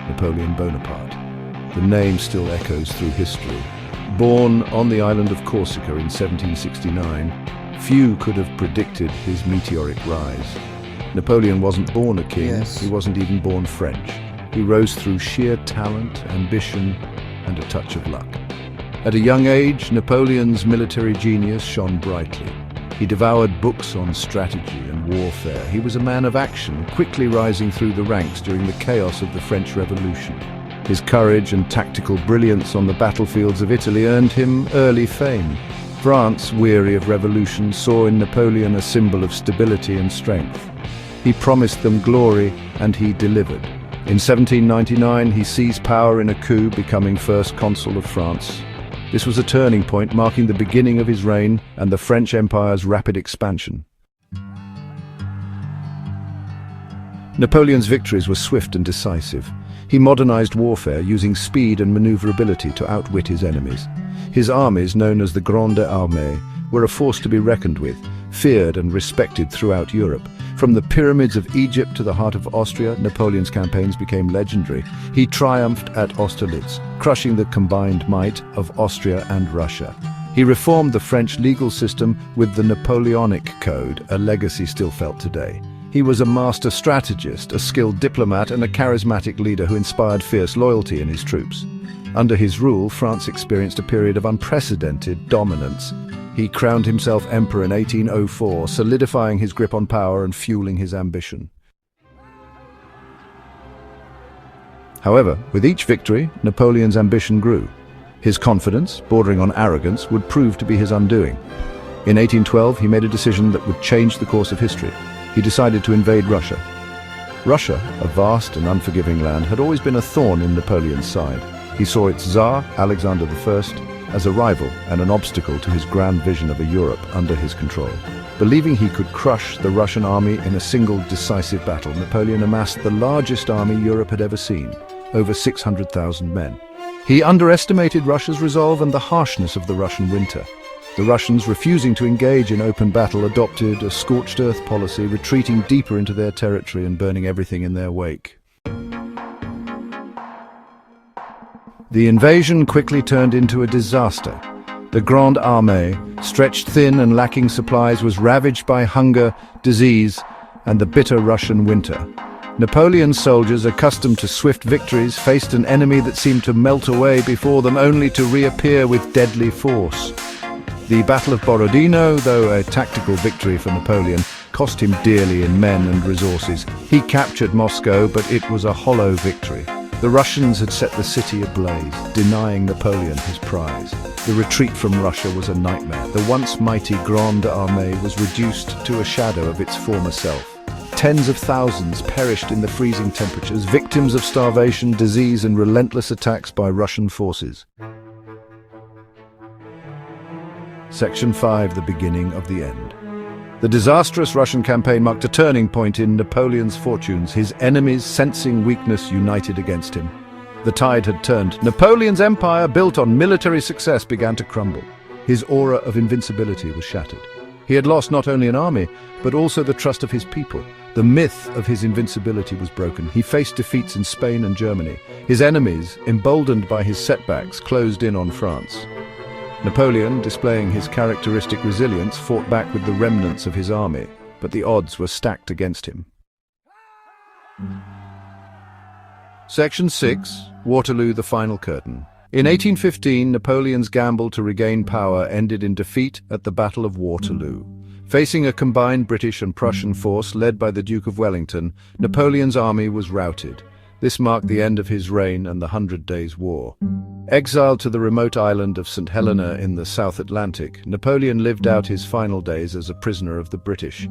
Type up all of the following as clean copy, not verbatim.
Napoleon Bonaparte. The name still echoes through history. Born on the island of Corsica in 1769, few could have predicted his meteoric rise. Napoleon wasn't born a king, Yes. He wasn't even born French. He rose through sheer talent, ambition, and a touch of luck. At a young age, Napoleon's military genius shone brightly. He devoured books on strategy and warfare. He was a man of action, quickly rising through the ranks during the chaos of the French Revolution. His courage and tactical brilliance on the battlefields of Italy earned him early fame. France, weary of revolution, saw in Napoleon a symbol of stability and strength. He promised them glory, and he delivered. In 1799, he seized power in a coup, becoming first consul of France. This was a turning point, marking the beginning of his reign and the French Empire's rapid expansion. Napoleon's victories were swift and decisive. He modernized warfare, using speed and maneuverability to outwit his enemies. His armies, known as the Grande Armée, were a force to be reckoned with, feared and respected throughout Europe. From the pyramids of Egypt to the heart of Austria, Napoleon's campaigns became legendary. He triumphed at Austerlitz, crushing the combined might of Austria and Russia. He reformed the French legal system with the Napoleonic Code, a legacy still felt today. He was a master strategist, a skilled diplomat, and a charismatic leader who inspired fierce loyalty in his troops. Under his rule, France experienced a period of unprecedented dominance. He crowned himself emperor in 1804, solidifying his grip on power and fueling his ambition. However, with each victory, Napoleon's ambition grew. His confidence, bordering on arrogance, would prove to be his undoing. In 1812, he made a decision that would change the course of history. He decided to invade Russia. Russia, a vast and unforgiving land, had always been a thorn in Napoleon's side. He saw its Tsar, Alexander I, as a rival and an obstacle to his grand vision of a Europe under his control. Believing he could crush the Russian army in a single decisive battle, Napoleon amassed the largest army Europe had ever seen, over 600,000 men. He underestimated Russia's resolve and the harshness of the Russian winter. The Russians, refusing to engage in open battle, adopted a scorched earth policy, retreating deeper into their territory and burning everything in their wake. The invasion quickly turned into a disaster. The Grande Armée, stretched thin and lacking supplies, was ravaged by hunger, disease, and the bitter Russian winter. Napoleon's soldiers, accustomed to swift victories, faced an enemy that seemed to melt away before them, only to reappear with deadly force. The Battle of Borodino, though a tactical victory for Napoleon, cost him dearly in men and resources. He captured Moscow, but it was a hollow victory. The Russians had set the city ablaze, denying Napoleon his prize. The retreat from Russia was a nightmare. The once mighty Grande Armée was reduced to a shadow of its former self. Tens of thousands perished in the freezing temperatures, victims of starvation, disease, and relentless attacks by Russian forces. Section 5, the beginning of the end. The disastrous Russian campaign marked a turning point in Napoleon's fortunes. His enemies, sensing weakness, united against him. The tide had turned. Napoleon's empire, built on military success, began to crumble. His aura of invincibility was shattered. He had lost not only an army, but also the trust of his people. The myth of his invincibility was broken. He faced defeats in Spain and Germany. His enemies, emboldened by his setbacks, closed in on France. Napoleon, displaying his characteristic resilience, fought back with the remnants of his army, but the odds were stacked against him. Section 6, Waterloo, the final curtain. In 1815, Napoleon's gamble to regain power ended in defeat at the Battle of Waterloo. Facing a combined British and Prussian force led by the Duke of Wellington, Napoleon's army was routed. This marked the end of his reign and the 100 Days' War. Exiled to the remote island of St. Helena in the South Atlantic, Napoleon lived out his final days as a prisoner of the British.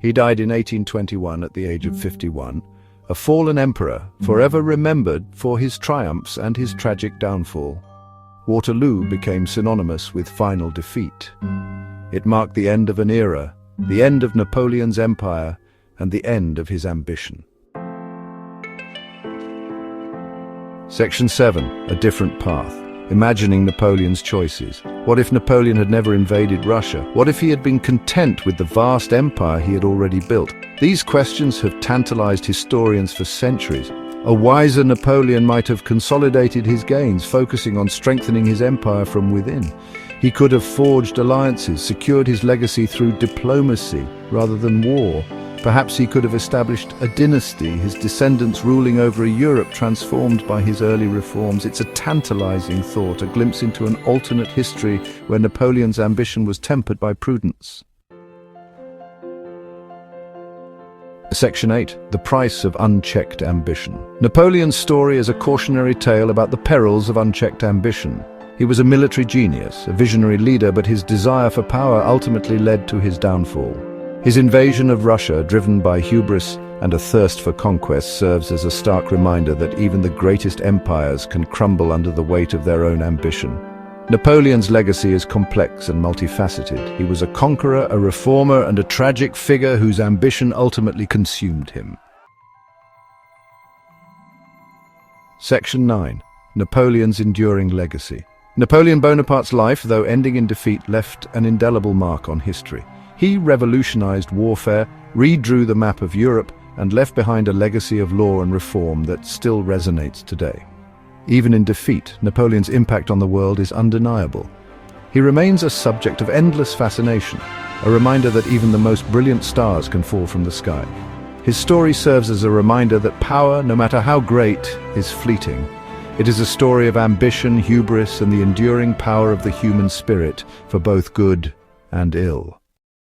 He died in 1821 at the age of 51, a fallen emperor, forever remembered for his triumphs and his tragic downfall. Waterloo became synonymous with final defeat. It marked the end of an era, the end of Napoleon's empire, and the end of his ambition. Section 7, a different path. Imagining Napoleon's choices. What if Napoleon had never invaded Russia? What if he had been content with the vast empire he had already built? These questions have tantalized historians for centuries. A wiser Napoleon might have consolidated his gains, focusing on strengthening his empire from within. He could have forged alliances, secured his legacy through diplomacy rather than war. Perhaps he could have established a dynasty, his descendants ruling over a Europe transformed by his early reforms. It's a tantalizing thought, a glimpse into an alternate history where Napoleon's ambition was tempered by prudence. Section 8. The Price of Unchecked Ambition. Napoleon's story is a cautionary tale about the perils of unchecked ambition. He was a military genius, a visionary leader, but his desire for power ultimately led to his downfall. His invasion of Russia, driven by hubris and a thirst for conquest, serves as a stark reminder that even the greatest empires can crumble under the weight of their own ambition. Napoleon's legacy is complex and multifaceted. He was a conqueror, a reformer, and a tragic figure whose ambition ultimately consumed him. Section 9. Napoleon's enduring legacy. Napoleon Bonaparte's life, though ending in defeat, left an indelible mark on history. He revolutionized warfare, redrew the map of Europe, and left behind a legacy of law and reform that still resonates today. Even in defeat, Napoleon's impact on the world is undeniable. He remains a subject of endless fascination, a reminder that even the most brilliant stars can fall from the sky. His story serves as a reminder that power, no matter how great, is fleeting. It is a story of ambition, hubris, and the enduring power of the human spirit for both good and ill.